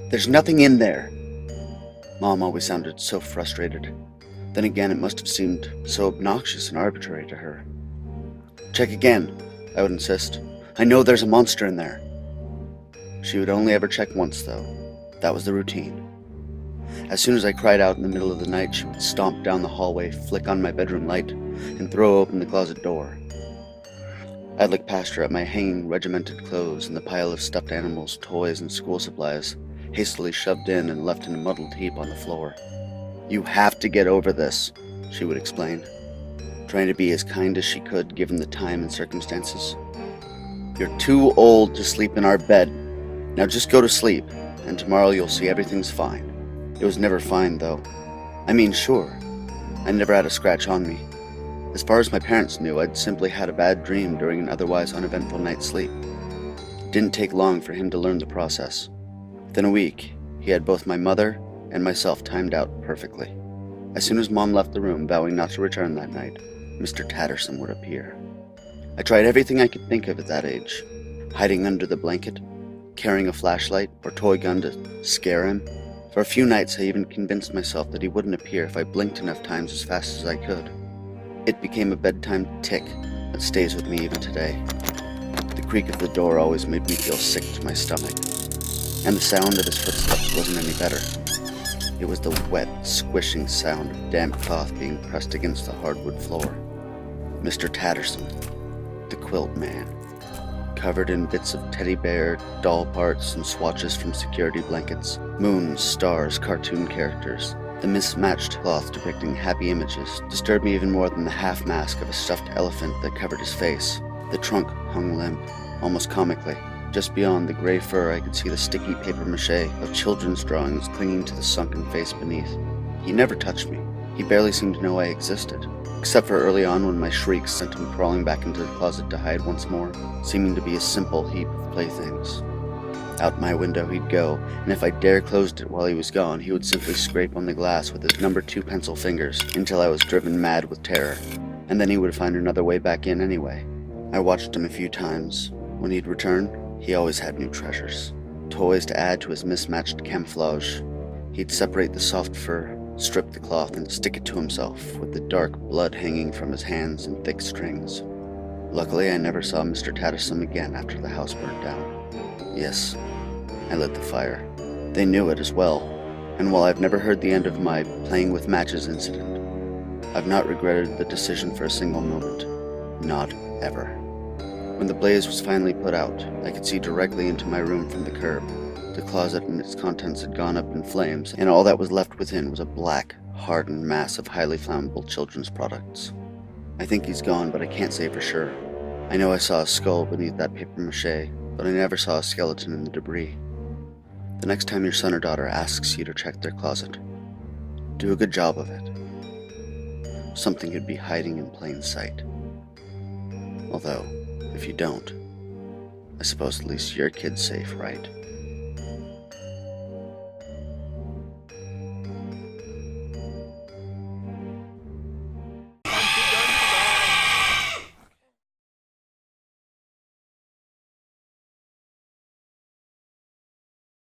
There's nothing in there. Mom always sounded so frustrated. Then again, it must have seemed so obnoxious and arbitrary to her. Check again, I would insist. I know there's a monster in there. She would only ever check once, though. That was the routine. As soon as I cried out in the middle of the night, she would stomp down the hallway, flick on my bedroom light, and throw open the closet door. I'd look past her at my hanging regimented clothes and the pile of stuffed animals, toys, and school supplies, hastily shoved in and left in a muddled heap on the floor. You have to get over this, she would explain, trying to be as kind as she could given the time and circumstances. You're too old to sleep in our bed. Now just go to sleep, and tomorrow you'll see everything's fine. It was never fine, though. I mean, sure, I never had a scratch on me. As far as my parents knew, I'd simply had a bad dream during an otherwise uneventful night's sleep. It didn't take long for him to learn the process. Within a week, he had both my mother and myself timed out perfectly. As soon as Mom left the room, vowing not to return that night, Mr. Tattersome would appear. I tried everything I could think of at that age, hiding under the blanket, carrying a flashlight or toy gun to scare him. For a few nights, I even convinced myself that he wouldn't appear if I blinked enough times as fast as I could. It became a bedtime tick that stays with me even today. The creak of the door always made me feel sick to my stomach, and the sound of his footsteps wasn't any better. It was the wet, squishing sound of damp cloth being pressed against the hardwood floor. Mr. Tattersome, the quilt man, covered in bits of teddy bear, doll parts, and swatches from security blankets, moons, stars, cartoon characters. The mismatched cloth depicting happy images disturbed me even more than the half-mask of a stuffed elephant that covered his face. The trunk hung limp, almost comically. Just beyond the gray fur, I could see the sticky papier-mâché of children's drawings clinging to the sunken face beneath. He never touched me. He barely seemed to know I existed, except for early on when my shrieks sent him crawling back into the closet to hide once more, seeming to be a simple heap of playthings. Out my window he'd go, and if I dare closed it while he was gone, he would simply scrape on the glass with his number 2 pencil fingers until I was driven mad with terror, and then he would find another way back in anyway. I watched him a few times. When he'd return, he always had new treasures, toys to add to his mismatched camouflage. He'd separate the soft fur, strip the cloth, and stick it to himself, with the dark blood hanging from his hands in thick strings. Luckily, I never saw Mr. Tattersome again after the house burned down. Yes, I lit the fire. They knew it as well, and while I've never heard the end of my playing with matches incident, I've not regretted the decision for a single moment. Not ever. When the blaze was finally put out, I could see directly into my room from the curb. The closet and its contents had gone up in flames, and all that was left within was a black, hardened mass of highly flammable children's products. I think he's gone, but I can't say for sure. I know I saw a skull beneath that papier-mâché, but I never saw a skeleton in the debris. The next time your son or daughter asks you to check their closet, do a good job of it. Something could be hiding in plain sight. Although, if you don't, I suppose at least your kid's safe, right?